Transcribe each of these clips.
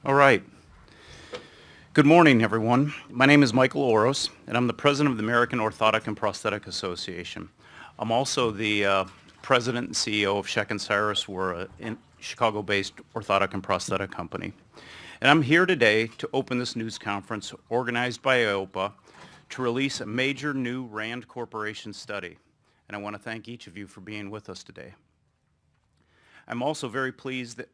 All right. Good morning, everyone. My name is Michael Oros, and I'm the president of the American Orthotic and Prosthetic Association. I'm also the president and CEO of Sheck & Cyrus. We're a Chicago-based orthotic and prosthetic company. And I'm here today to open this news conference organized by AOPA to release a major new RAND Corporation study. And I want to thank each of you for being with us today. I'm also very pleased that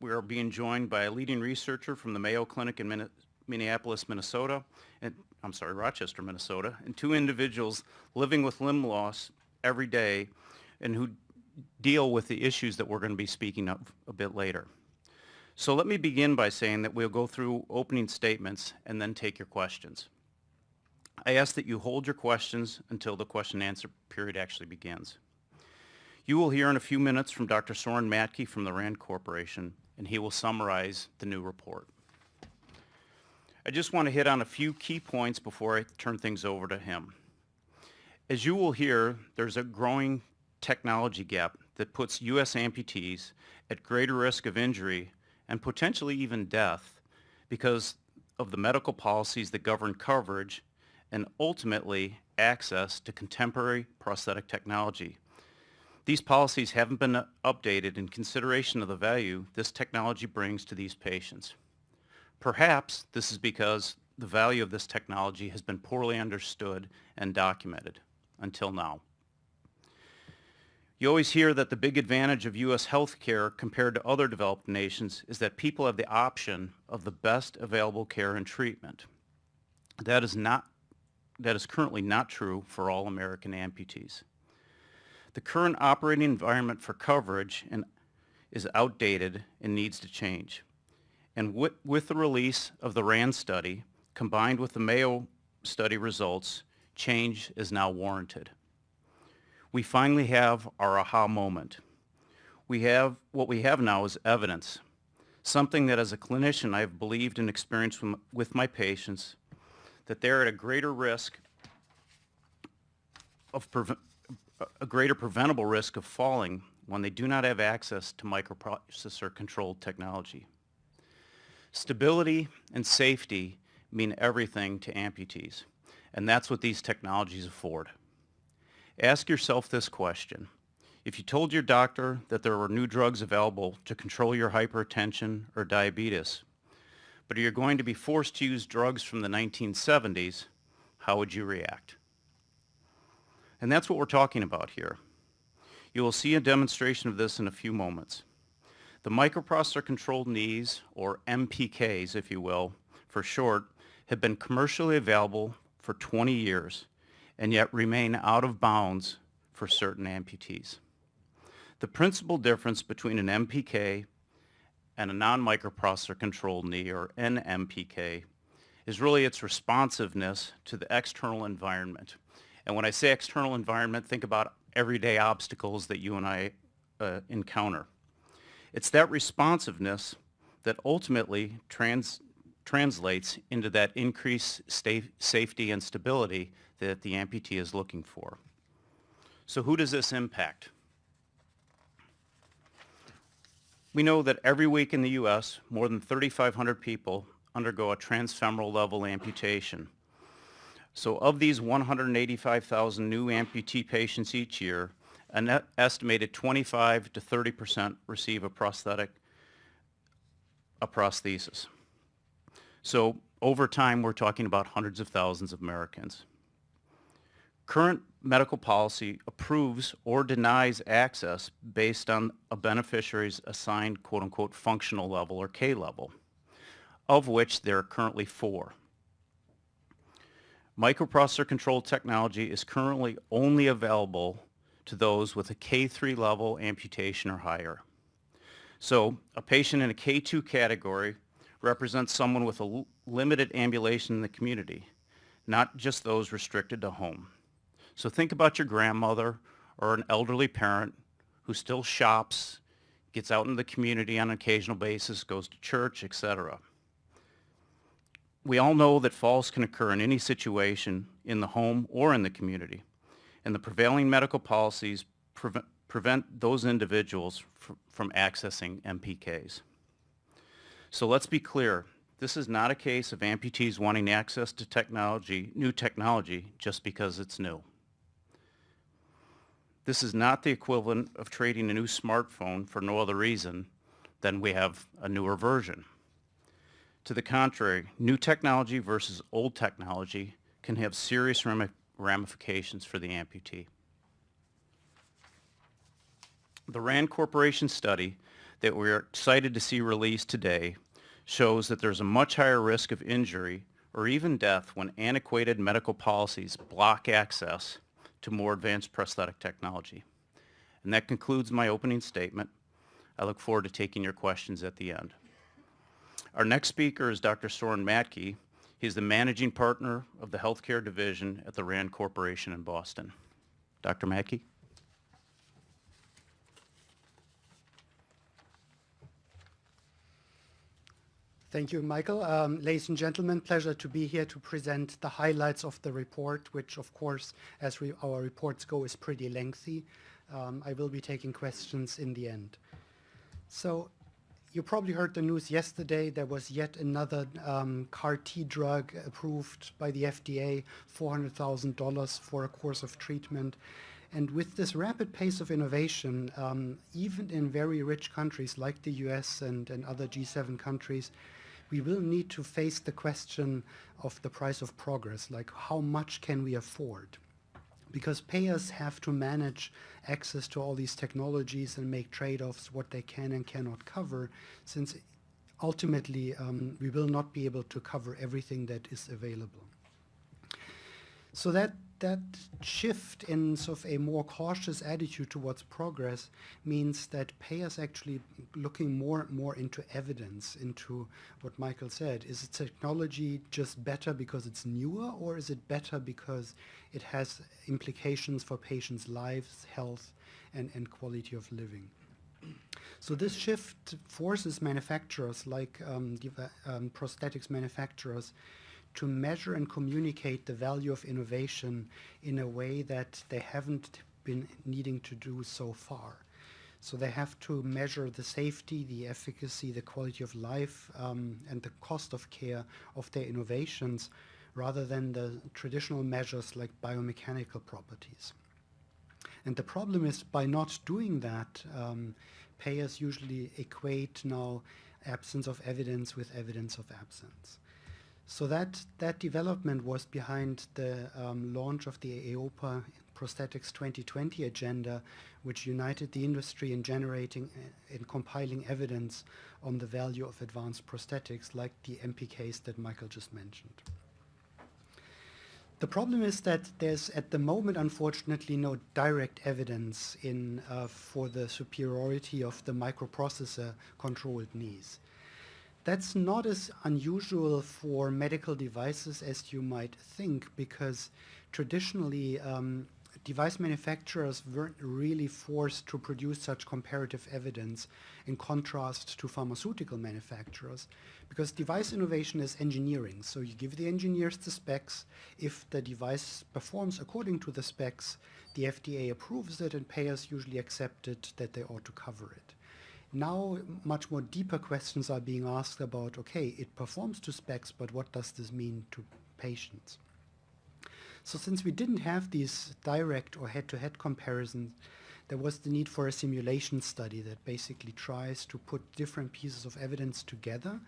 we are being joined by a leading researcher from the Mayo Clinic in Minneapolis, Minnesota, Rochester, Minnesota, and two individuals living with limb loss every day and who deal with the issues that we're going to be speaking of a bit later. So let me begin by saying that we'll go through opening statements and then take your questions. I ask that you hold your questions until the question and answer period actually begins. You will hear in a few minutes from Dr. Soren Matke from the RAND Corporation, and he will summarize the new report. I just want to hit on a few key points before I turn things over to him. As you will hear, there's a growing technology gap that puts U.S. amputees at greater risk of injury and potentially even death because of the medical policies that govern coverage and ultimately access to contemporary prosthetic technology. These policies haven't been updated in consideration of the value this technology brings to these patients. Perhaps this is because the value of this technology has been poorly understood and documented until now. You always hear that the big advantage of U.S. healthcare compared to other developed nations is that people have the option of the best available care and treatment. That is currently not true for all American amputees. The current operating environment for coverage is outdated and needs to change. And with the release of the RAND study, combined with the Mayo study results, change is now warranted. We finally have our aha moment. What we have now is evidence, something that as a clinician I have believed and experienced with my patients, that they're at a greater risk of a greater preventable risk of falling when they do not have access to microprocessor-controlled technology. Stability and safety mean everything to amputees, and that's what these technologies afford. Ask yourself this question. If you told your doctor that there were new drugs available to control your hypertension or diabetes, but you're going to be forced to use drugs from the 1970s, how would you react? And that's what we're talking about here. You will see a demonstration of this in a few moments. The microprocessor-controlled knees, or MPKs, if you will, for short, have been commercially available for 20 years and yet remain out of bounds for certain amputees. The principal difference between an MPK and a non-microprocessor-controlled knee, or NMPK, is really its responsiveness to the external environment. And when I say external environment, think about everyday obstacles that you and I encounter. It's that responsiveness that ultimately translates into that increased safety and stability that the amputee is looking for. So who does this impact? We know that every week in the U.S., more than 3,500 people undergo a transfemoral level amputation. So of these 185,000 new amputee patients each year, an estimated 25 to 30% receive a prosthesis. So over time, we're talking about hundreds of thousands of Americans. Current medical policy approves or denies access based on a beneficiary's assigned quote-unquote functional level, or K level, of which there are currently 4. Microprocessor-controlled technology is currently only available to those with a K3 level amputation or higher. So a patient in a K2 category represents someone with a limited ambulation in the community, not just those restricted to home. So think about your grandmother or an elderly parent who still shops, gets out in the community on an occasional basis, goes to church, etc. We all know that falls can occur in any situation in the home or in the community, and the prevailing medical policies prevent those individuals from accessing MPKs. So let's be clear. This is not a case of amputees wanting access to technology, new technology, just because it's new. This is not the equivalent of trading a new smartphone for no other reason than we have a newer version. To the contrary, new technology versus old technology can have serious ramifications for the amputee. The RAND Corporation study that we're excited to see released today shows that there's a much higher risk of injury or even death when antiquated medical policies block access to more advanced prosthetic technology. And that concludes my opening statement. I look forward to taking your questions at the end. Our next speaker is Dr. Soren Matke. He's the managing partner of the healthcare division at the RAND Corporation in Boston. Dr. Matke? Thank you, Michael. Ladies and gentlemen, pleasure to be here to present the highlights of the report, which of course, as our reports go, is pretty lengthy. I will be taking questions in the end. So you probably heard the news yesterday. There was yet another CAR T drug approved by the FDA, $400,000 for a course of treatment. And with this rapid pace of innovation, even in very rich countries like the US and other G7 countries, we will need to face the question of the price of progress, like how much can we afford? Because payers have to manage access to all these technologies and make trade-offs what they can and cannot cover, since ultimately we will not be able to cover everything that is available. So that shift in sort of a more cautious attitude towards progress means that payers actually looking more and more into evidence, into what Michael said. Is the technology just better because it's newer, or is it better because it has implications for patients' lives, health, and quality of living? So this shift forces manufacturers like prosthetics manufacturers to measure and communicate the value of innovation in a way that they haven't been needing to do so far. So they have to measure the safety, the efficacy, the quality of life, and the cost of care of their innovations, rather than the traditional measures like biomechanical properties. And the problem is, by not doing that, payers usually equate now absence of evidence with evidence of absence. So that development was behind the launch of the AOPA Prosthetics 2020 agenda, which united the industry in generating and compiling evidence on the value of advanced prosthetics, like the MP case that Michael just mentioned. The problem is that there's, at the moment, unfortunately, no direct evidence for the superiority of the microprocessor-controlled knees. That's not as unusual for medical devices as you might think, because traditionally device manufacturers weren't really forced to produce such comparative evidence, in contrast to pharmaceutical manufacturers, because device innovation is engineering. So you give the engineers the specs. If the device performs according to the specs, the FDA approves it, and payers usually accept it that they ought to cover it. Now, much more deeper questions are being asked about, okay, it performs to specs, but what does this mean to patients? So since we didn't have these direct or head-to-head comparisons, there was the need for a simulation study that basically tries to put different pieces of evidence together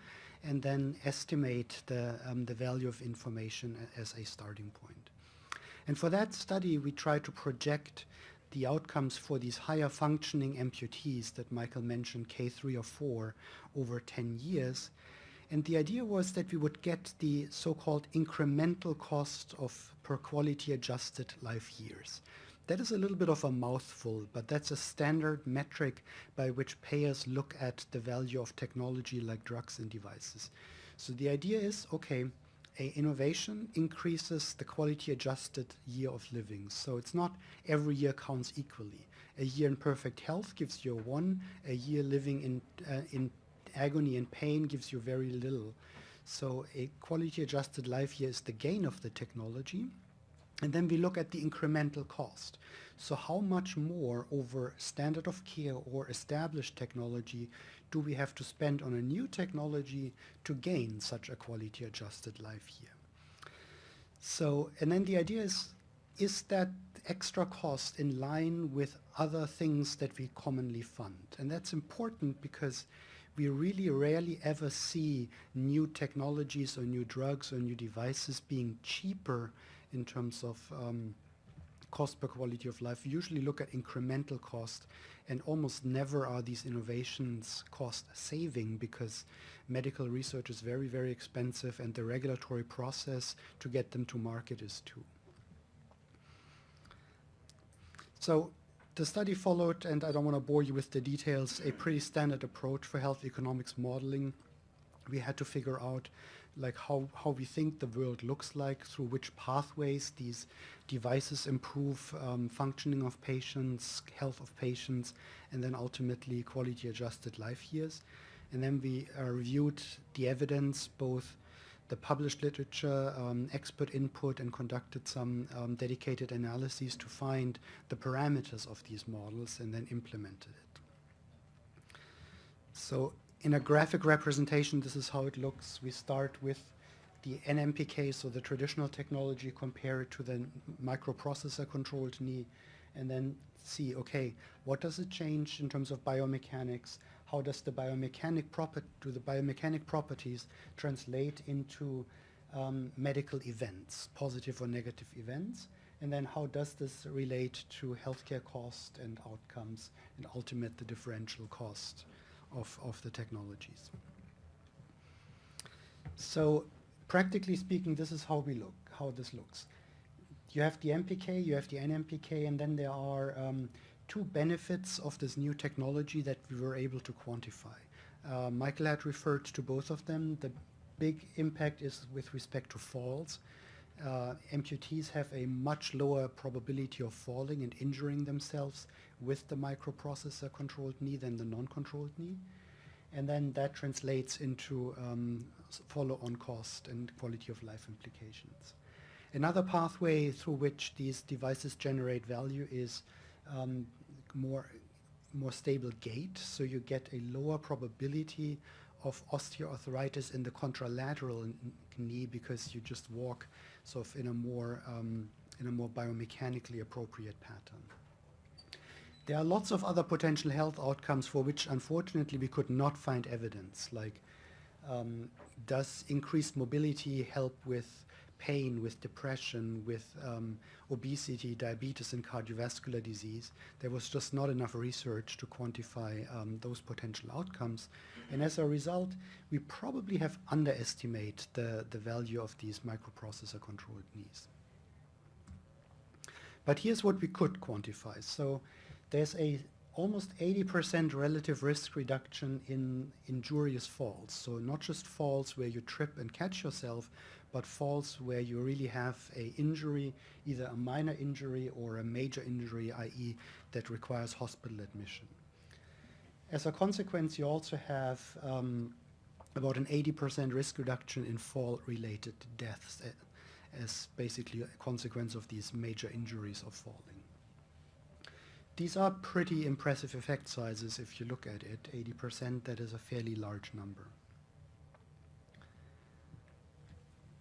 and then estimate the value of information as a starting point. And for that study, we tried to project the outcomes for these higher functioning amputees that Michael mentioned, K3 or 4, over 10 years. And the idea was that we would get the so-called incremental cost of per quality adjusted life years. That is a little bit of a mouthful, but that's a standard metric by which payers look at the value of technology like drugs and devices. So the idea is, okay, a innovation increases the quality adjusted year of living. So it's not every year counts equally. A year in perfect health gives you 1, a year living in agony and pain gives you very little. So a quality adjusted life year is the gain of the technology. And then we look at the incremental cost. So how much more over standard of care or established technology do we have to spend on a new technology to gain such a quality-adjusted life here? So, and then the idea is that extra cost in line with other things that we commonly fund? And that's important because we really rarely ever see new technologies or new drugs or new devices being cheaper in terms of cost per quality of life. We usually look at incremental cost, and almost never are these innovations cost saving because medical research is very, very expensive and the regulatory process to get them to market is too. So the study followed, and I don't want to bore you with the details, a pretty standard approach for health economics modeling. We had to figure out like how we think the world looks like, through which pathways these devices improve functioning of patients, health of patients, and then ultimately quality-adjusted life years. And then we reviewed the evidence, both the published literature, expert input, and conducted some dedicated analyses to find the parameters of these models and then implemented it. So in a graphic representation, this is how it looks. We start with the NMPK, so the traditional technology, compare it to the microprocessor-controlled knee, and then see, okay, what does it change in terms of biomechanics? How does the biomechanic properties translate into medical events, positive or negative events? And then how does this relate to healthcare cost and outcomes and ultimate the differential cost of the technologies? So practically speaking, this is how this looks. You have the MPK, you have the NMPK, and then there are two benefits of this new technology that we were able to quantify. Michael had referred to both of them. The big impact is with respect to falls. Amputees have a much lower probability of falling and injuring themselves with the microprocessor-controlled knee than the non-controlled knee. And then that translates into follow-on cost and quality of life implications. Another pathway through which these devices generate value is more stable gait, so you get a lower probability of osteoarthritis in the contralateral knee because you just walk sort of in a more biomechanically appropriate pattern. There are lots of other potential health outcomes for which unfortunately we could not find evidence, like does increased mobility help with pain, with depression, with obesity, diabetes, and cardiovascular disease? There was just not enough research to quantify those potential outcomes. And as a result, we probably have underestimated the value of these microprocessor-controlled knees. But here's what we could quantify. So there's a almost 80% relative risk reduction in injurious falls. So not just falls where you trip and catch yourself, but falls where you really have an injury, either a minor injury or a major injury, i.e. that requires hospital admission. As a consequence, you also have about an 80% risk reduction in fall-related deaths as basically a consequence of these major injuries of falling. These are pretty impressive effect sizes if you look at it. 80%, that is a fairly large number.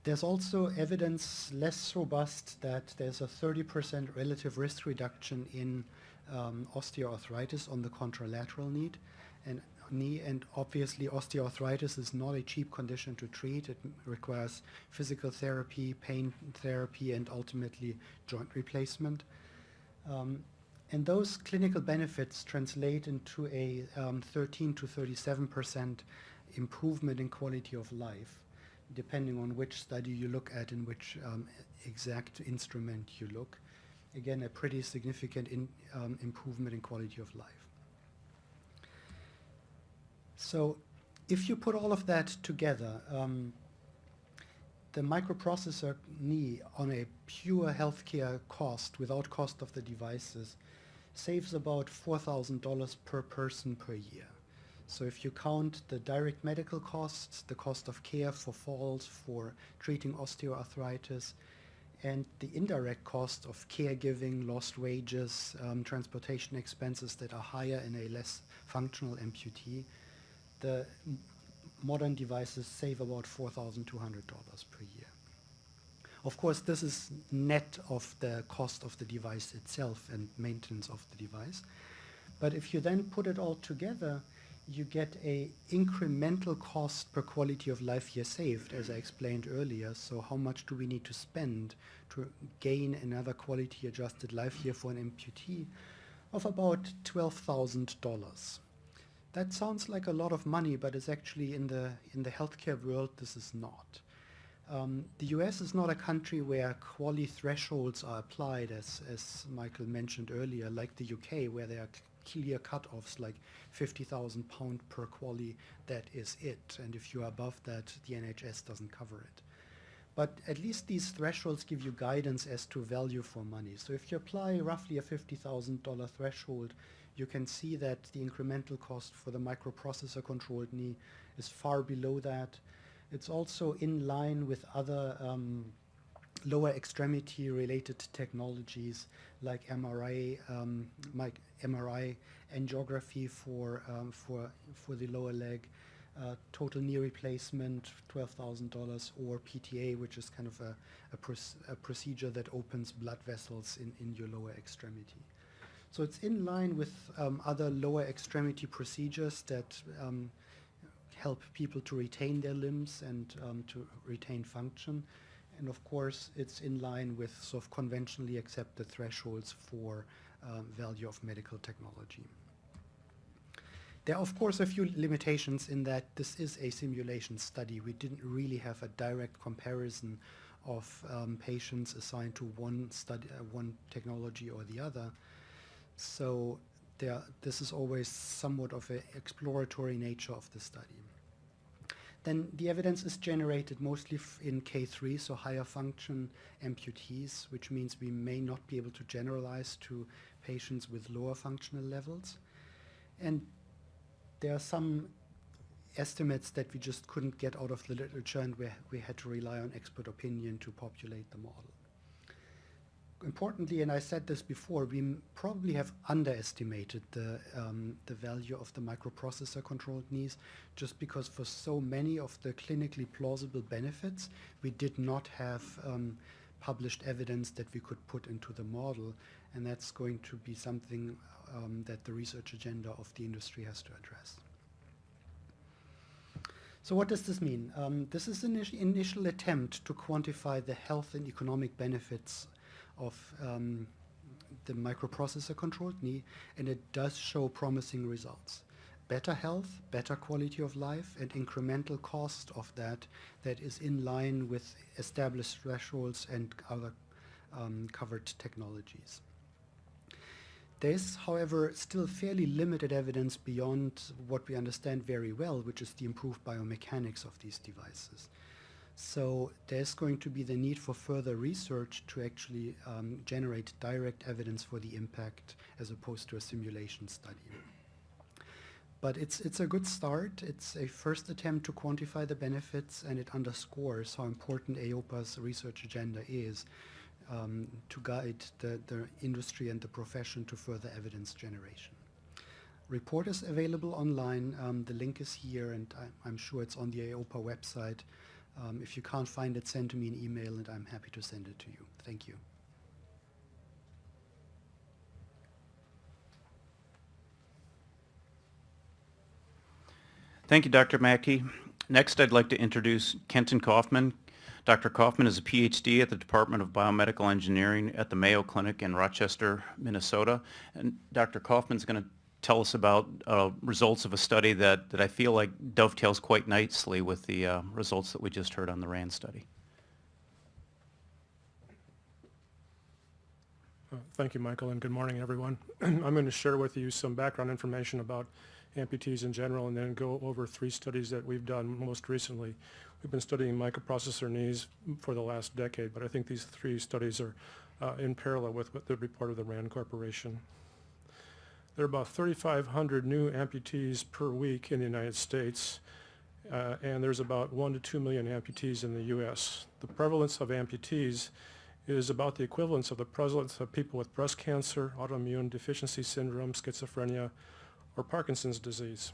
There's also evidence, less robust, that there's a 30% relative risk reduction in osteoarthritis on the contralateral knee, and obviously osteoarthritis is not a cheap condition to treat. It requires physical therapy, pain therapy, and ultimately joint replacement. And those clinical benefits translate into a 13 to 37% improvement in quality of life, depending on which study you look at and which exact instrument you look. Again, a pretty significant improvement in quality of life. So if you put all of that together, the microprocessor knee on a pure healthcare cost, without cost of the devices, saves about $4,000 per person per year. So if you count the direct medical costs, the cost of care for falls, for treating osteoarthritis, and the indirect cost of caregiving, lost wages, transportation expenses that are higher in a less functional amputee, the modern devices save about $4,200 per year. Of course, this is net of the cost of the device itself and maintenance of the device. But if you then put it all together, you get a incremental cost per quality of life year saved, as I explained earlier. So how much do we need to spend to gain another quality adjusted life year for an amputee? Of about $12,000. That sounds like a lot of money, but it's actually in the healthcare world, this is not. The US is not a country where quality thresholds are applied, as Michael mentioned earlier, like the UK, where there are clear cut-offs like £50,000 per quality, that is it. And if you're above that, the NHS doesn't cover it. But at least these thresholds give you guidance as to value for money. So if you apply roughly a $50,000 threshold, you can see that the incremental cost for the microprocessor-controlled knee is far below that. It's also in line with other lower extremity related technologies like MRI, MRI angiography for the lower leg, total knee replacement, $12,000, or PTA, which is kind of a procedure that opens blood vessels in your lower extremity. So it's in line with other lower extremity procedures that help people to retain their limbs and to retain function. And of course, it's in line with sort of conventionally accepted thresholds for value of medical technology. There are, of course, a few limitations in that this is a simulation study. We didn't really have a direct comparison of patients assigned to one technology or the other. So this is always somewhat of an exploratory nature of the study. Then the evidence is generated mostly in K3, so higher function amputees, which means we may not be able to generalize to patients with lower functional levels. And there are some estimates that we just couldn't get out of the literature, and we had to rely on expert opinion to populate the model. Importantly, and I said this before, we probably have underestimated the value of the microprocessor-controlled knees, just because for so many of the clinically plausible benefits, we did not have published evidence that we could put into the model, and that's going to be something that the research agenda of the industry has to address. So what does this mean? This is an initial attempt to quantify the health and economic benefits of the microprocessor-controlled knee, and it does show promising results. Better health, better quality of life, and incremental cost of that is in line with established thresholds and other covered technologies. There is, however, still fairly limited evidence beyond what we understand very well, which is the improved biomechanics of these devices. So there's going to be the need for further research to actually generate direct evidence for the impact as opposed to a simulation study. But it's a good start. It's a first attempt to quantify the benefits, and it underscores how important AOPA's research agenda is to guide the industry and the profession to further evidence generation. Report is available online. The link is here, and I'm sure it's on the AOPA website. If you can't find it, send me an email, and I'm happy to send it to you. Thank you. Thank you, Dr. Mackey. Next, I'd like to introduce Kenton Kaufman. Dr. Kaufman is a PhD at the Department of Biomedical Engineering at the Mayo Clinic in Rochester, Minnesota. And Dr. Kaufman's going to tell us about results of a study that I feel like dovetails quite nicely with the results that we just heard on the RAND study. Thank you, Michael, and good morning, everyone. I'm going to share with you some background information about amputees in general, and then go over 3 studies that we've done most recently. We've been studying microprocessor knees for the last decade, but I think these 3 studies are in parallel with the report of the RAND Corporation. There are about 3,500 new amputees per week in the United States, and there's about 1 to 2 million amputees in the U.S. The prevalence of amputees is about the equivalence of the prevalence of people with breast cancer, autoimmune deficiency syndrome, schizophrenia, or Parkinson's disease.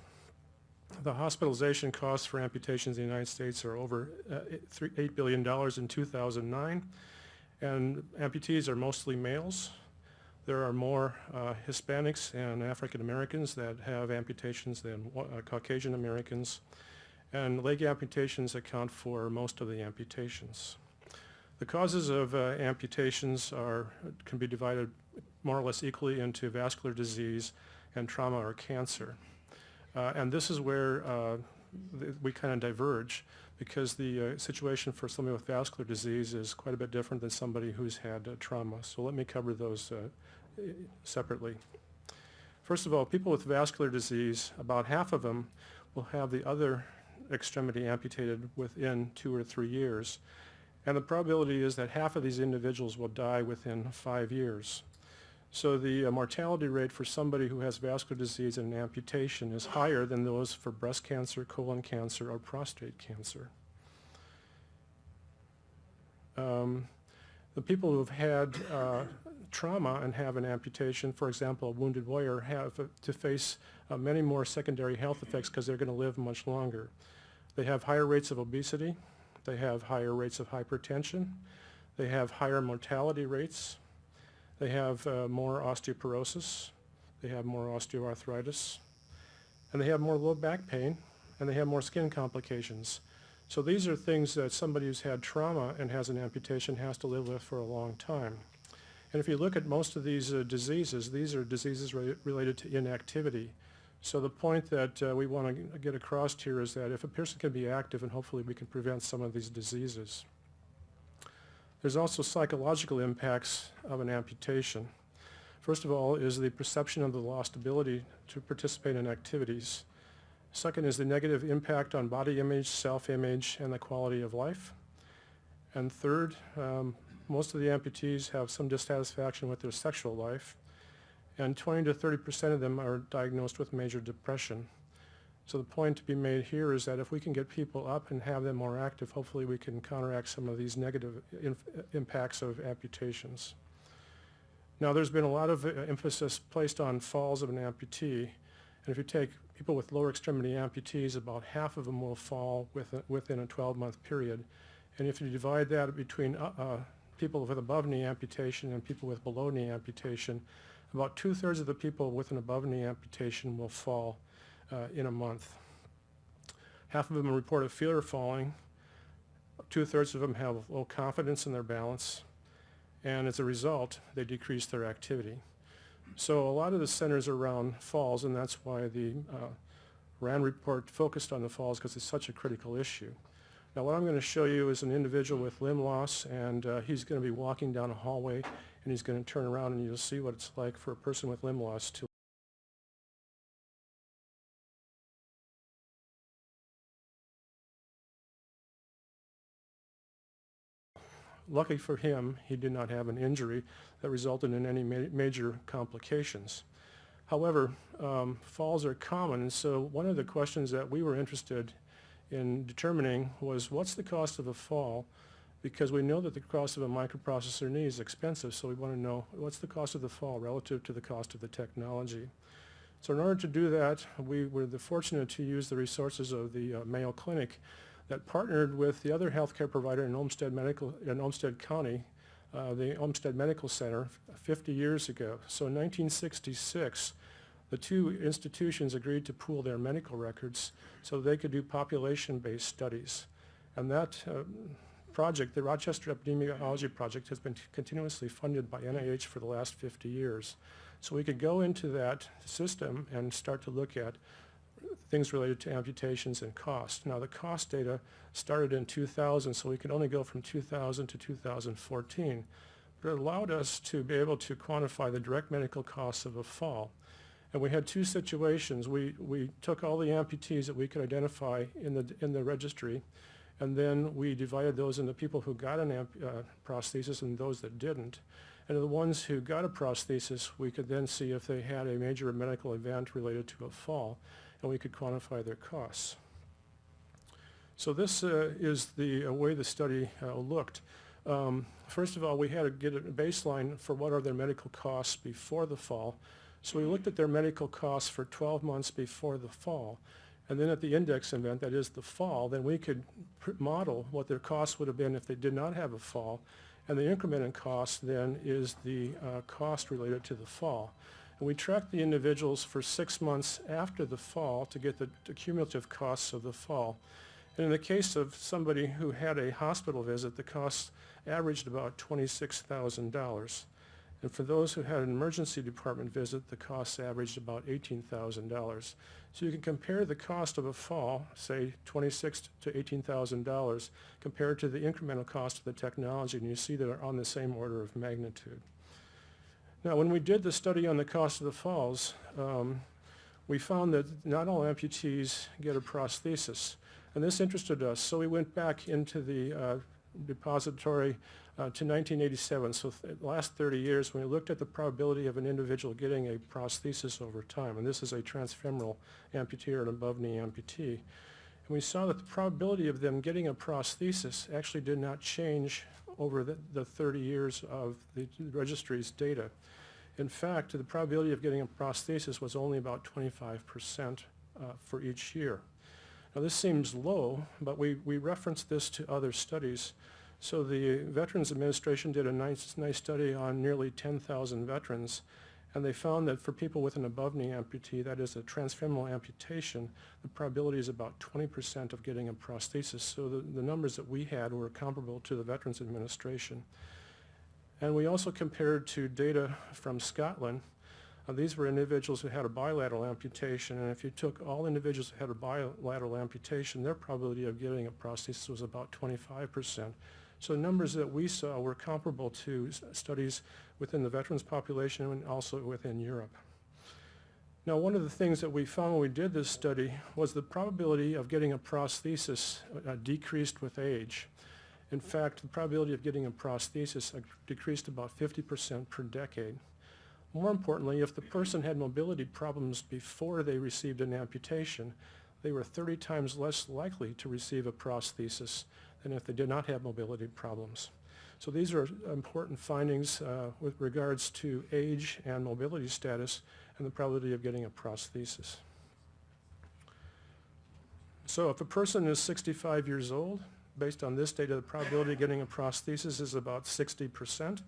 The hospitalization costs for amputations in the United States are over $8 billion in 2009, and amputees are mostly males. There are more Hispanics and African Americans that have amputations than Caucasian Americans, and leg amputations account for most of the amputations. The causes of amputations can be divided more or less equally into vascular disease and trauma or cancer. And this is where we kind of diverge, because the situation for somebody with vascular disease is quite a bit different than somebody who's had trauma. So let me cover those separately. First of all, people with vascular disease, about half of them will have the other extremity amputated within 2 or 3 years. And the probability is that half of these individuals will die within 5 years. So the mortality rate for somebody who has vascular disease and an amputation is higher than those for breast cancer, colon cancer, or prostate cancer. The people who have had trauma and have an amputation, for example, a wounded warrior, have to face many more secondary health effects because they're going to live much longer. They have higher rates of obesity. They have higher rates of hypertension. They have higher mortality rates. They have more osteoporosis. They have more osteoarthritis. And they have more low back pain. And they have more skin complications. So these are things that somebody who's had trauma and has an amputation has to live with for a long time. And if you look at most of these diseases, these are diseases related to inactivity. So the point that we want to get across here is that if a person can be active, and hopefully we can prevent some of these diseases. There's also psychological impacts of an amputation. First of all is the perception of the lost ability to participate in activities. Second is the negative impact on body image, self-image, and the quality of life. And third, most of the amputees have some dissatisfaction with their sexual life, and 20 to 30% of them are diagnosed with major depression. So the point to be made here is that if we can get people up and have them more active, hopefully we can counteract some of these negative impacts of amputations. Now, there's been a lot of emphasis placed on falls of an amputee, and if you take people with lower extremity amputees, about half of them will fall within a 12-month period. And if you divide that between people with above knee amputation and people with below knee amputation, about 2/3 of the people with an above knee amputation will fall in a month. Half of them report a fear of falling. 2/3 of them have low confidence in their balance. And as a result, they decrease their activity. So a lot of the centers around falls, and that's why the RAND report focused on the falls, because it's such a critical issue. Now what I'm going to show you is an individual with limb loss, and he's going to be walking down a hallway, and he's going to turn around, and you'll see what it's like for a person with limb loss to Luckily for him, he did not have an injury that resulted in any major complications. However, falls are common, and so one of the questions that we were interested in determining was what's the cost of a fall, because we know that the cost of a microprocessor knee is expensive, so we want to know what's the cost of the fall relative to the cost of the technology. So in order to do that, we were fortunate to use the resources of the Mayo Clinic that partnered with the other healthcare provider in Olmsted County, the Olmsted Medical Center, 50 years ago. So in 1966, the two institutions agreed to pool their medical records so they could do population-based studies. And that project, the Rochester Epidemiology Project, has been continuously funded by NIH for the last 50 years. So we could go into that system and start to look at things related to amputations and cost. Now the cost data started in 2000, so we could only go from 2000 to 2014. But it allowed us to be able to quantify the direct medical costs of a fall. And we had two situations. We took all the amputees that we could identify in the registry, and then we divided those into people who got an prosthesis and those that didn't. And the ones who got a prosthesis, we could then see if they had a major medical event related to a fall, and we could quantify their costs. So this is the way the study looked. First of all, we had to get a baseline for what are their medical costs before the fall. So we looked at their medical costs for 12 months before the fall. And then at the index event, that is the fall, then we could model what their costs would have been if they did not have a fall. And the increment in cost then is the cost related to the fall. And we tracked the individuals for 6 months after the fall to get the cumulative costs of the fall. And in the case of somebody who had a hospital visit, the costs averaged about $26,000. And for those who had an emergency department visit, the costs averaged about $18,000. So you can compare the cost of a fall, say $26,000 to $18,000, compared to the incremental cost of the technology, and you see they're on the same order of magnitude. Now, when we did the study on the cost of the falls, we found that not all amputees get a prosthesis, and this interested us. So we went back into the depository to 1987, so the last 30 years, when we looked at the probability of an individual getting a prosthesis over time, and this is a transfemoral amputee or an above-knee amputee, and we saw that the probability of them getting a prosthesis actually did not change over the 30 years of the registry's data. In fact, the probability of getting a prosthesis was only about 25% for each year. Now this seems low, but we referenced this to other studies. So the Veterans Administration did a nice study on nearly 10,000 veterans, and they found that for people with an above-knee amputee, that is a transfemoral amputation, the probability is about 20% of getting a prosthesis. So the numbers that we had were comparable to the Veterans Administration. And we also compared to data from Scotland. These were individuals who had a bilateral amputation, and if you took all individuals who had a bilateral amputation, their probability of getting a prosthesis was about 25%. So the numbers that we saw were comparable to studies within the veterans population and also within Europe. Now, one of the things that we found when we did this study was the probability of getting a prosthesis decreased with age. In fact, the probability of getting a prosthesis decreased about 50% per decade. More importantly, if the person had mobility problems before they received an amputation, they were 30 times less likely to receive a prosthesis than if they did not have mobility problems. So these are important findings with regards to age and mobility status and the probability of getting a prosthesis. So if a person is 65 years old, based on this data, the probability of getting a prosthesis is about 60%.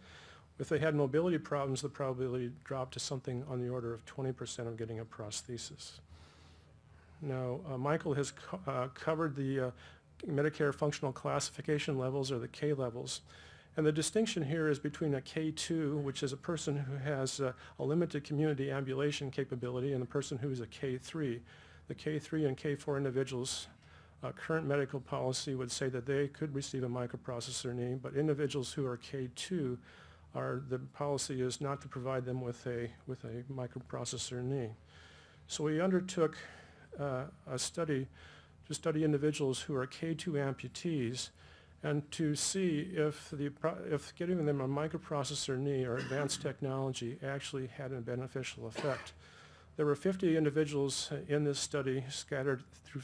If they had mobility problems, the probability dropped to something on the order of 20% of getting a prosthesis. Now, Michael has covered the Medicare functional classification levels, or the K levels. And the distinction here is between a K2, which is a person who has a limited community ambulation capability, and a person who is a K3. The K3 and K4 individuals, current medical policy would say that they could receive a microprocessor knee, but individuals who are K2, the policy is not to provide them with a microprocessor knee. So we undertook a study to study individuals who are K2 amputees and to see if getting them a microprocessor knee or advanced technology actually had a beneficial effect. There were 50 individuals in this study scattered through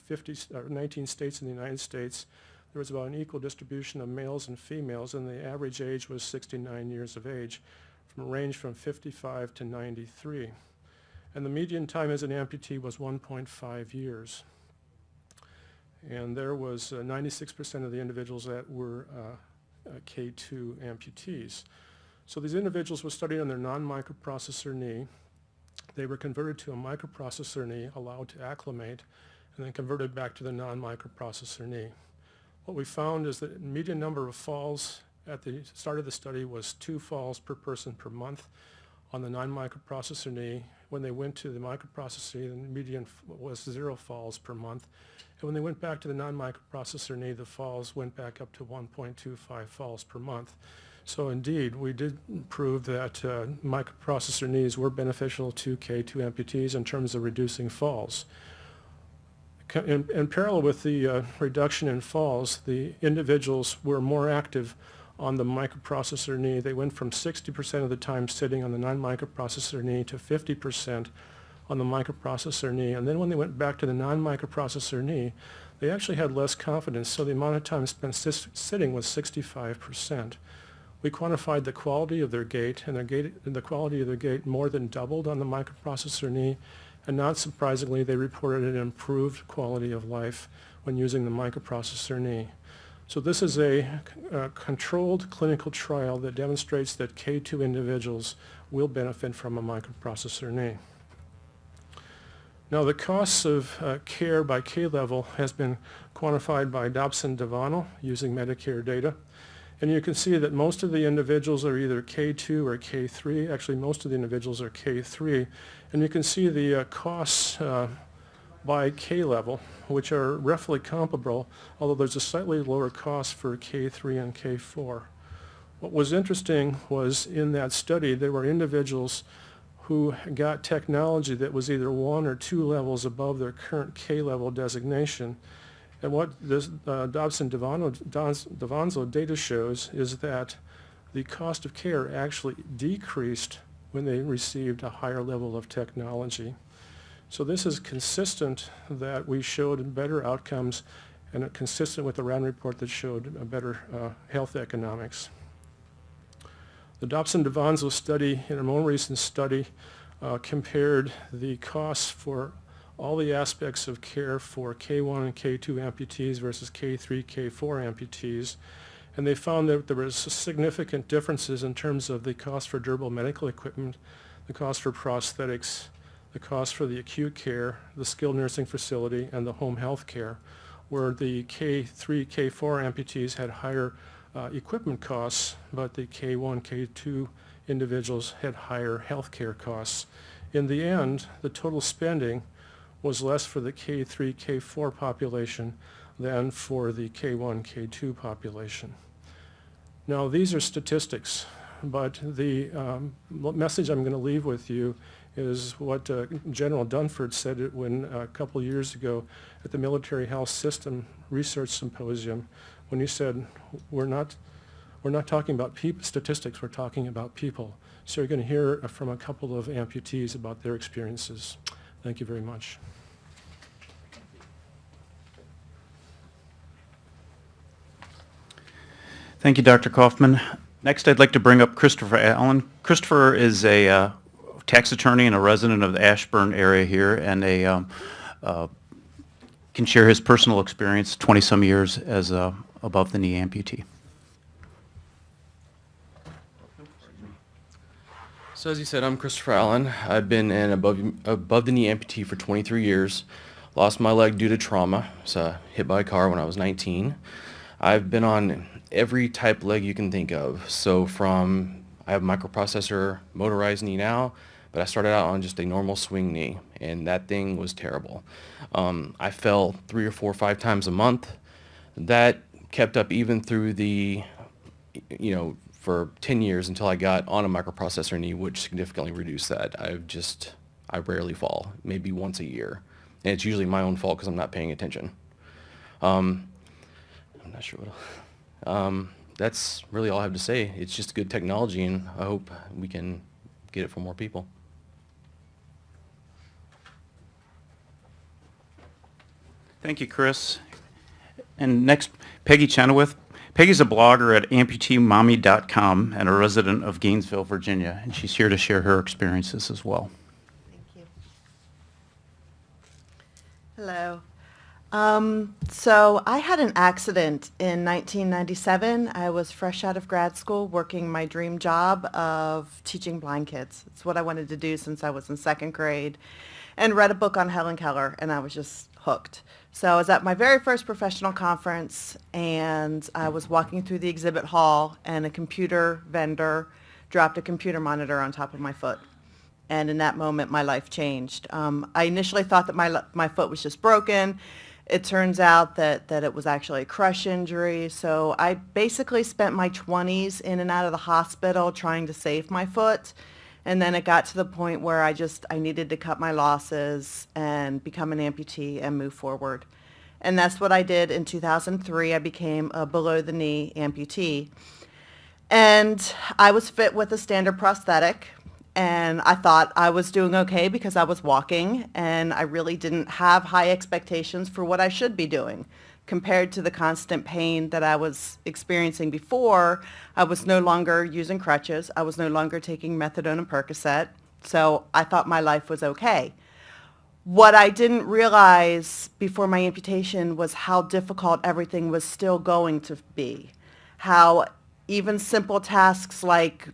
19 states in the United States. There was about an equal distribution of males and females, and the average age was 69 years of age, from a range from 55 to 93. And the median time as an amputee was 1.5 years. And there was 96% of the individuals that were K2 amputees. So these individuals were studied on their non-microprocessor knee. They were converted to a microprocessor knee, allowed to acclimate, and then converted back to the non-microprocessor knee. What we found is that the median number of falls at the start of the study was 2 falls per person per month on the non-microprocessor knee. When they went to the microprocessor knee, the median was 0 falls per month. And when they went back to the non-microprocessor knee, the falls went back up to 1.25 falls per month. So indeed, we did prove that microprocessor knees were beneficial to K2 amputees in terms of reducing falls. In parallel with the reduction in falls, the individuals were more active on the microprocessor knee. They went from 60% of the time sitting on the non-microprocessor knee to 50% on the microprocessor knee. And then when they went back to the non-microprocessor knee, they actually had less confidence, so the amount of time spent sitting was 65%. We quantified the quality of their gait, and the quality of their gait more than doubled on the microprocessor knee, and not surprisingly, they reported an improved quality of life when using the microprocessor knee. So this is a controlled clinical trial that demonstrates that K2 individuals will benefit from a microprocessor knee. Now the costs of care by K-level has been quantified by Dobson-Divano using Medicare data. And you can see that most of the individuals are either K2 or K3. Actually, most of the individuals are K3. And you can see the costs by K-level, which are roughly comparable, although there's a slightly lower cost for K3 and K4. What was interesting was in that study, there were individuals who got technology that was either 1 or 2 levels above their current K-level designation. And what this Dobson-Divano data shows is that the cost of care actually decreased when they received a higher level of technology. So this is consistent that we showed better outcomes and consistent with the RAND report that showed a better health economics. The Dobson-Divano study, in a more recent study, compared the costs for all the aspects of care for K1 and K2 amputees versus K3, K4 amputees, and they found that there was significant differences in terms of the cost for durable medical equipment, the cost for prosthetics, the cost for the acute care, the skilled nursing facility, and the home health care, where the K3, K4 amputees had higher equipment costs, but the K1, K2 individuals had higher health care costs. In the end, the total spending was less for the K3, K4 population than for the K1, K2 population. Now, these are statistics, but the message I'm going to leave with you is what General Dunford said when a couple years ago at the Military Health System Research Symposium, when he said, we're not talking about statistics, we're talking about people. So you're going to hear from a couple of amputees about their experiences. Thank you very much. Thank you, Dr. Kaufman. Next, I'd like to bring up Christopher Allen. Christopher is a tax attorney and a resident of the Ashburn area here, and can share his personal experience, 20-some years as a above-the-knee amputee. So as you said, I'm Christopher Allen. I've been an above-the-knee amputee for 23 years. Lost my leg due to trauma. I was hit by a car when I was 19. I've been on every type leg you can think of. So I have microprocessor motorized knee now, but I started out on just a normal swing knee, and that thing was terrible. I fell 3 or 4 or 5 times a month. That kept up even through for 10 years until I got on a microprocessor knee, which significantly reduced that. I rarely fall, maybe once a year. And it's usually my own fault because I'm not paying attention. I'm not sure what else. That's really all I have to say. It's just good technology, and I hope we can get it for more people. Thank you, Chris. And next, Peggy Chenoweth. Peggy's a blogger at amputeemommy.com and a resident of Gainesville, Virginia, and she's here to share her experiences as well. Thank you. Hello. So I had an accident in 1997. I was fresh out of grad school working my dream job of teaching blind kids. It's what I wanted to do since I was in 2nd grade, and read a book on Helen Keller, and I was just hooked. So I was at my very first professional conference, and I was walking through the exhibit hall, and a computer vendor dropped a computer monitor on top of my foot. And in that moment, my life changed. I initially thought that my foot was just broken. It turns out that it was actually a crush injury. So I basically spent my 20s in and out of the hospital trying to save my foot. And then it got to the point where I needed to cut my losses and become an amputee and move forward. And that's what I did in 2003. I became a below-the-knee amputee. And I was fit with a standard prosthetic. And I thought I was doing okay because I was walking, and I really didn't have high expectations for what I should be doing. Compared to the constant pain that I was experiencing before, I was no longer using crutches. I was no longer taking methadone and Percocet. So I thought my life was okay. What I didn't realize before my amputation was how difficult everything was still going to be. How even simple tasks like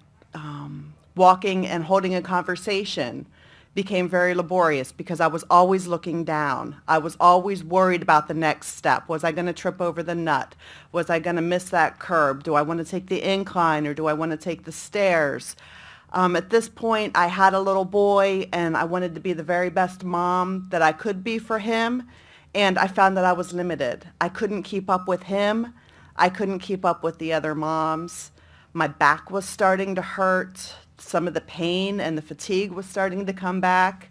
walking and holding a conversation became very laborious because I was always looking down. I was always worried about the next step. Was I going to trip over the nut? Was I going to miss that curb? Do I want to take the incline or do I want to take the stairs? At this point, I had a little boy and I wanted to be the very best mom that I could be for him. And I found that I was limited. I couldn't keep up with him. I couldn't keep up with the other moms. My back was starting to hurt. Some of the pain and the fatigue was starting to come back.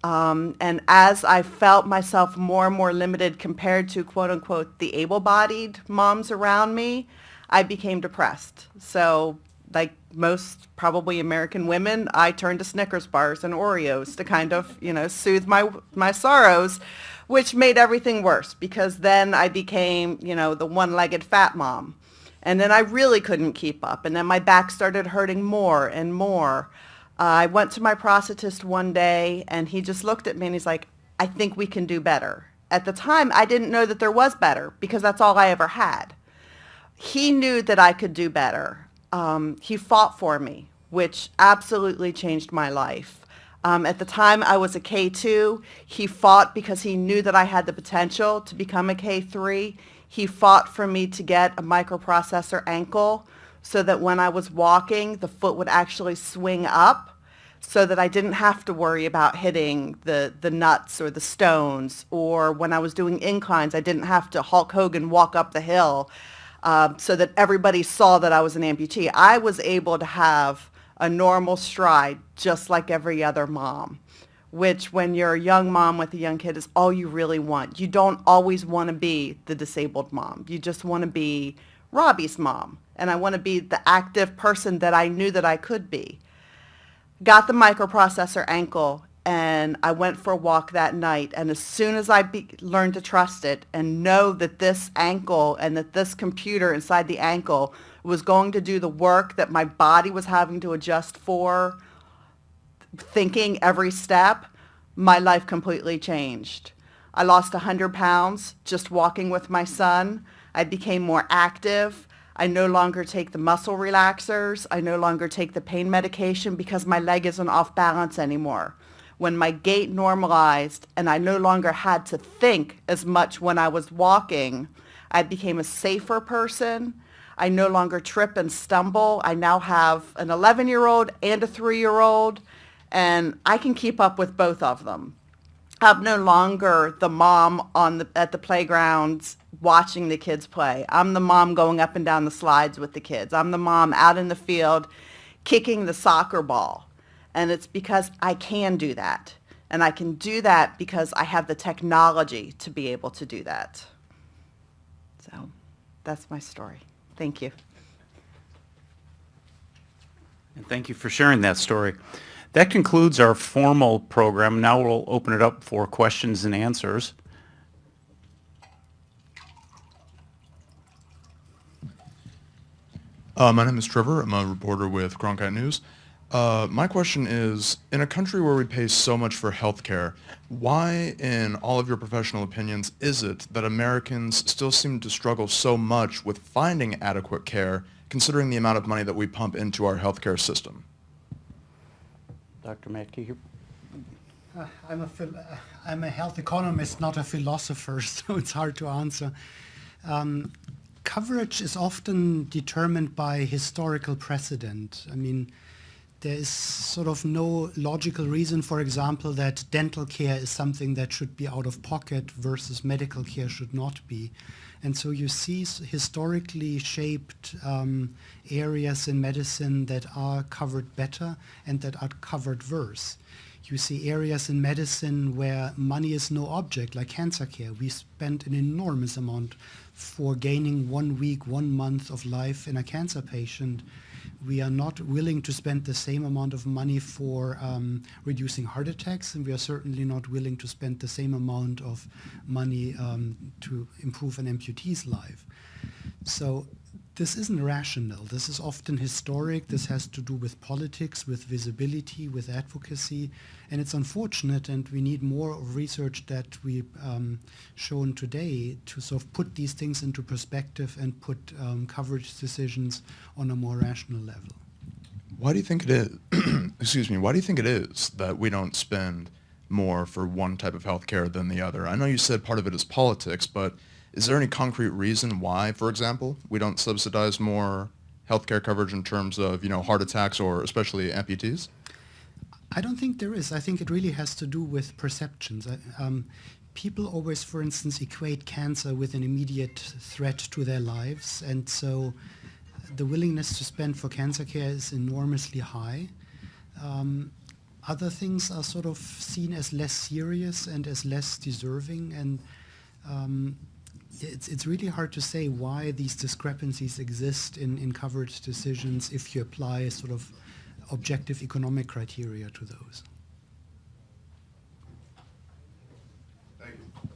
And as I felt myself more and more limited compared to, quote unquote, the able-bodied moms around me, I became depressed. So like most probably American women, I turned to Snickers bars and Oreos to kind of, soothe my sorrows, which made everything worse because then I became, the one-legged fat mom. And then I really couldn't keep up. And then my back started hurting more and more. I went to my prosthetist one day and he just looked at me and he's like, I think we can do better. At the time, I didn't know that there was better because that's all I ever had. He knew that I could do better. He fought for me, which absolutely changed my life. At the time, I was a K2. He fought because he knew that I had the potential to become a K3. He fought for me to get a microprocessor ankle so that when I was walking, the foot would actually swing up so that I didn't have to worry about hitting the nuts or the stones. Or when I was doing inclines, I didn't have to Hulk Hogan walk up the hill so that everybody saw that I was an amputee. I was able to have a normal stride just like every other mom, which when you're a young mom with a young kid is all you really want. You don't always want to be the disabled mom. You just want to be Robbie's mom. And I want to be the active person that I knew that I could be. Got the microprocessor ankle and I went for a walk that night. And as soon as I learned to trust it and know that this ankle and that this computer inside the ankle was going to do the work that my body was having to adjust for, thinking every step, my life completely changed. I lost 100 pounds just walking with my son. I became more active. I no longer take the muscle relaxers. I no longer take the pain medication because my leg isn't off balance anymore. When my gait normalized and I no longer had to think as much when I was walking, I became a safer person. I no longer trip and stumble. I now have an 11-year-old and a 3-year-old. And I can keep up with both of them. I'm no longer the mom at the playgrounds watching the kids play. I'm the mom going up and down the slides with the kids. I'm the mom out in the field kicking the soccer ball. And it's because I can do that. And I can do that because I have the technology to be able to do that. So that's my story. Thank you. And thank you for sharing that story. That concludes our formal program. Now we'll open it up for questions and answers. My name is Trevor. I'm a reporter with Cronkite News. My question is, in a country where we pay so much for healthcare, why, in all of your professional opinions, is it that Americans still seem to struggle so much with finding adequate care, considering the amount of money that we pump into our healthcare system? Dr. Matke. I'm a health economist, not a philosopher, so it's hard to answer. Coverage is often determined by historical precedent. I mean, there is sort of no logical reason, for example, that dental care is something that should be out of pocket versus medical care should not be. And so you see historically shaped areas in medicine that are covered better and that are covered worse. You see areas in medicine where money is no object, like cancer care. We spend an enormous amount for gaining 1 week, 1 month of life in a cancer patient. We are not willing to spend the same amount of money for reducing heart attacks, and we are certainly not willing to spend the same amount of money to improve an amputee's life. So This isn't rational. This is often historic. This has to do with politics, with visibility, with advocacy. And it's unfortunate, and we need more of research that we've shown today to sort of put these things into perspective and put coverage decisions on a more rational level. Why do you think it is, excuse me, why do you think it is that we don't spend more for one type of healthcare than the other? I know you said part of it is politics, but is there any concrete reason why, for example, we don't subsidize more healthcare coverage in terms of, heart attacks or especially amputees? I don't think there is. I think it really has to do with perceptions. People always, for instance, equate cancer with an immediate threat to their lives, and so the willingness to spend for cancer care is enormously high. Other things are sort of seen as less serious and as less deserving, and it's really hard to say why these discrepancies exist in coverage decisions if you apply sort of objective economic criteria to those. Thank you.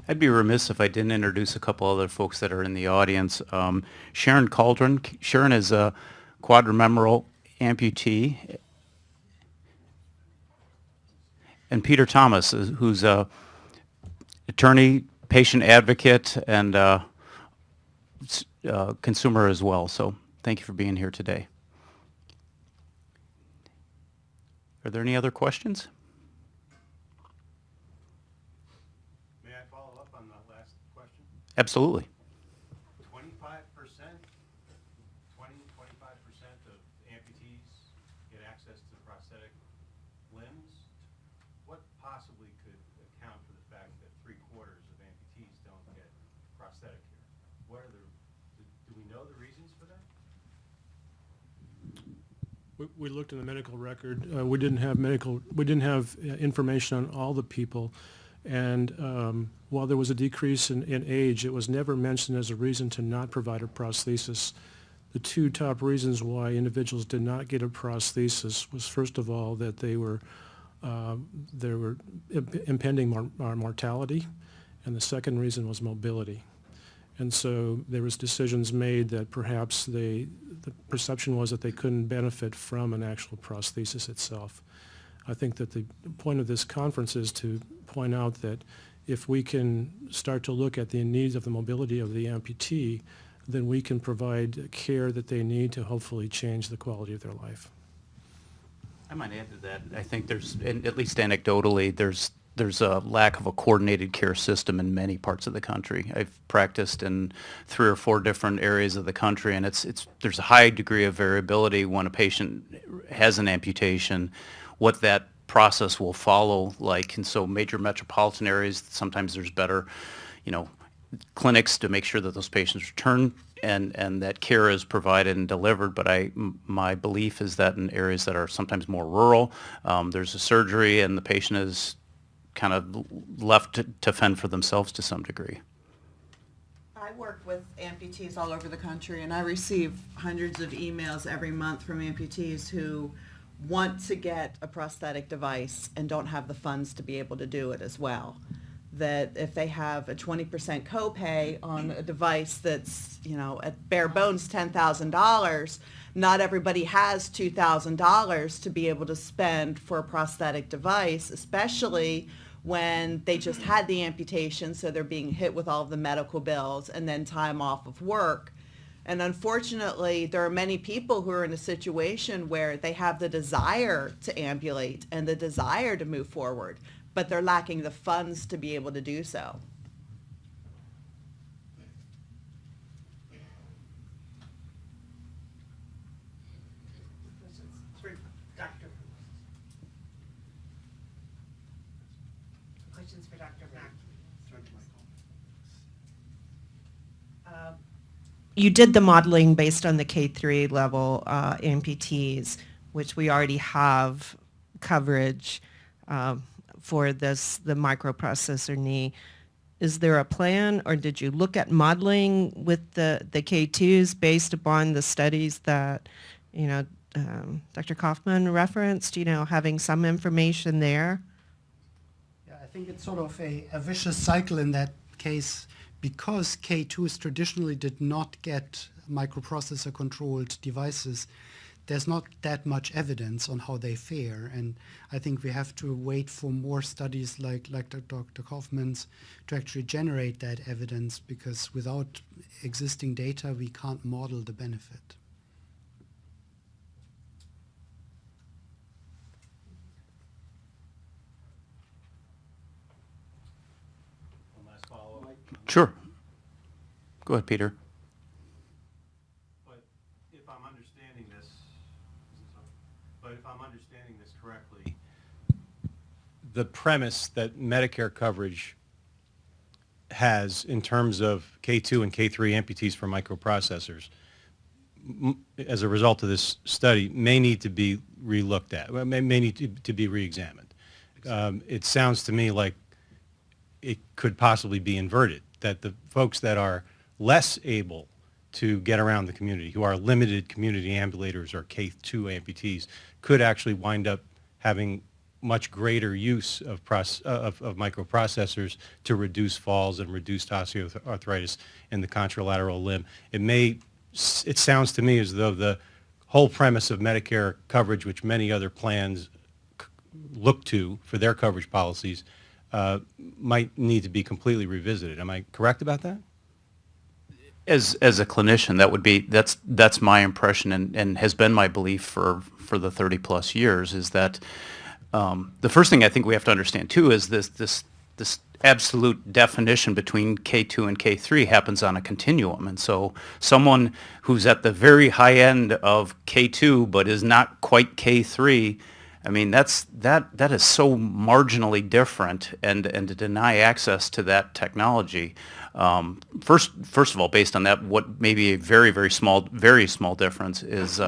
I'd be remiss if I didn't introduce a couple other folks that are in the audience. Sharon Cauldron. Sharon is a quadrimemoral amputee. And Peter Thomas, who's a attorney, patient advocate, and consumer as well. So thank you for being here today. Are there any other questions? May I follow up on that last question? Absolutely. 25% of amputees get access to prosthetic limbs. What possibly could account for the fact that 3/4 of amputees don't get prosthetic care? What are do we know the reasons for that? We looked in the medical record. We didn't have information on all the people. And while there was a decrease in age, it was never mentioned as a reason to not provide a prosthesis. The two top reasons why individuals did not get a prosthesis was, first of all, that there were impending mortality, and the second reason was mobility. And so there was decisions made that perhaps the perception was that they couldn't benefit from an actual prosthesis itself. I think that the point of this conference is to point out that if we can start to look at the needs of the mobility of the amputee, then we can provide care that they need to hopefully change the quality of their life. I might add to that. I think there's, and at least anecdotally, there's a lack of a coordinated care system in many parts of the country. I've practiced in 3 or 4 different areas of the country, and there's a high degree of variability when a patient has an amputation, what that process will follow like. And so major metropolitan areas, sometimes there's better, clinics to make sure that those patients return and that care is provided and delivered. But my belief is that in areas that are sometimes more rural, there's a surgery and the patient is kind of left to fend for themselves to some degree. I work with amputees all over the country, and I receive hundreds of emails every month from amputees who want to get a prosthetic device and don't have the funds to be able to do it as well. That if they have a 20% copay on a device that's, at bare bones $10,000, not everybody has $2,000 to be able to spend for a prosthetic device, especially when they just had the amputation, so they're being hit with all of the medical bills and then time off of work. And unfortunately, there are many people who are in a situation where they have the desire to ambulate and the desire to move forward, but they're lacking the funds to be able to do so. Questions for Dr. Mack? You did the modeling based on the K3 level amputees, which we already have coverage for the microprocessor knee. Is there a plan, or did you look at modeling with the K2s based upon the studies that Dr. Kaufman referenced, having some information there? Yeah, I think it's sort of a vicious cycle in that case, because K2s traditionally did not get microprocessor-controlled devices, there's not that much evidence on how they fare, and I think we have to wait for more studies like Dr. Kaufman's to actually generate that evidence, because without existing data, we can't model the benefit. One last follow-up. Sure. Go ahead, Peter. But if I'm understanding this, correctly, the premise that Medicare coverage has in terms of K2 and K3 amputees for microprocessors, as a result of this study, may need to be relooked at, may need to be reexamined. It sounds to me like it could possibly be inverted, that the folks that are less able to get around the community, who are limited community ambulators or K2 amputees, could actually wind up having much greater use of microprocessors to reduce falls and reduce osteoarthritis in the contralateral limb. It sounds to me as though the whole premise of Medicare coverage, which many other plans look to for their coverage policies, might need to be completely revisited. Am I correct about that? As a clinician, that's my impression, and has been my belief for the 30 plus years, is that the first thing I think we have to understand too is this absolute definition between K2 and K3 happens on a continuum, and so someone who's at the very high end of K2 but is not quite K3, I mean, that is so marginally different, and to deny access to that technology, first of all, based on that, what may be a very small difference is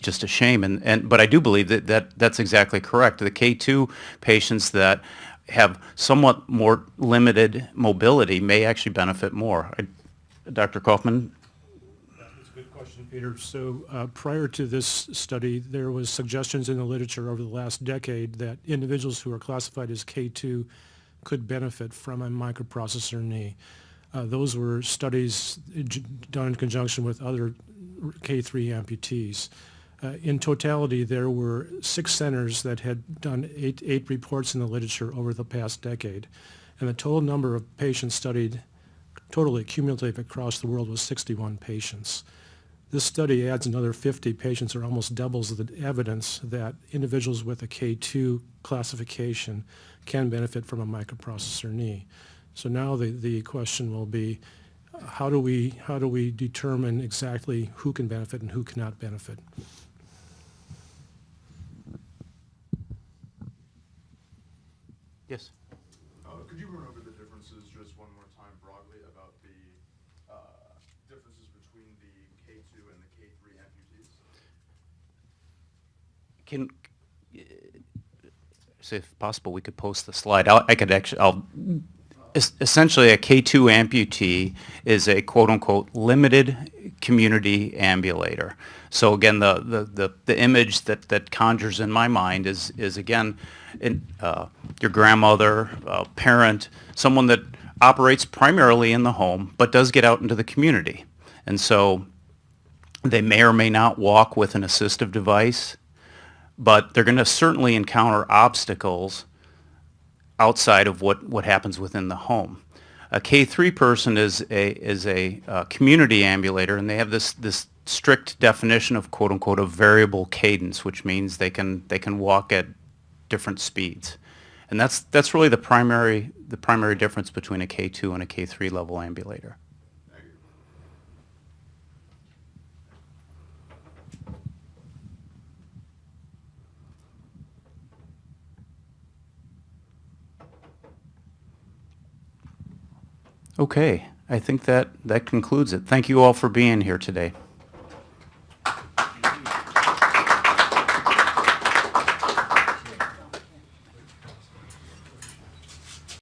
just a shame. But I do believe that's exactly correct. The K2 patients that have somewhat more limited mobility may actually benefit more. Dr. Kaufman? That's a good question, Peter. So prior to this study, there was suggestions in the literature over the last decade that individuals who are classified as K2 could benefit from a microprocessor knee. Those were studies done in conjunction with other K3 amputees. In totality, there were 6 centers that had done eight reports in the literature over the past decade, and the total number of patients studied, totally cumulative across the world, was 61 patients. This study adds another 50 patients, or almost doubles the evidence that individuals with a K2 classification can benefit from a microprocessor knee. So now the question will be, how do we determine exactly who can benefit and who cannot benefit? Yes. Could you run over the differences just one more time broadly about the differences between the K2 and the K3 amputees? So if possible, we could post the slide. Essentially, a K2 amputee is a quote-unquote limited community ambulator. So again, the image that conjures in my mind is again, your grandmother, parent, someone that operates primarily in the home, but does get out into the community. And so they may or may not walk with an assistive device, but they're going to certainly encounter obstacles outside of what happens within the home. A K3 person is a community ambulator, and they have this strict definition of quote unquote a variable cadence, which means they can walk at different speeds, and that's really the primary difference between a K2 and a K3 level ambulator. Okay, I think that concludes it. Thank you all for being here today.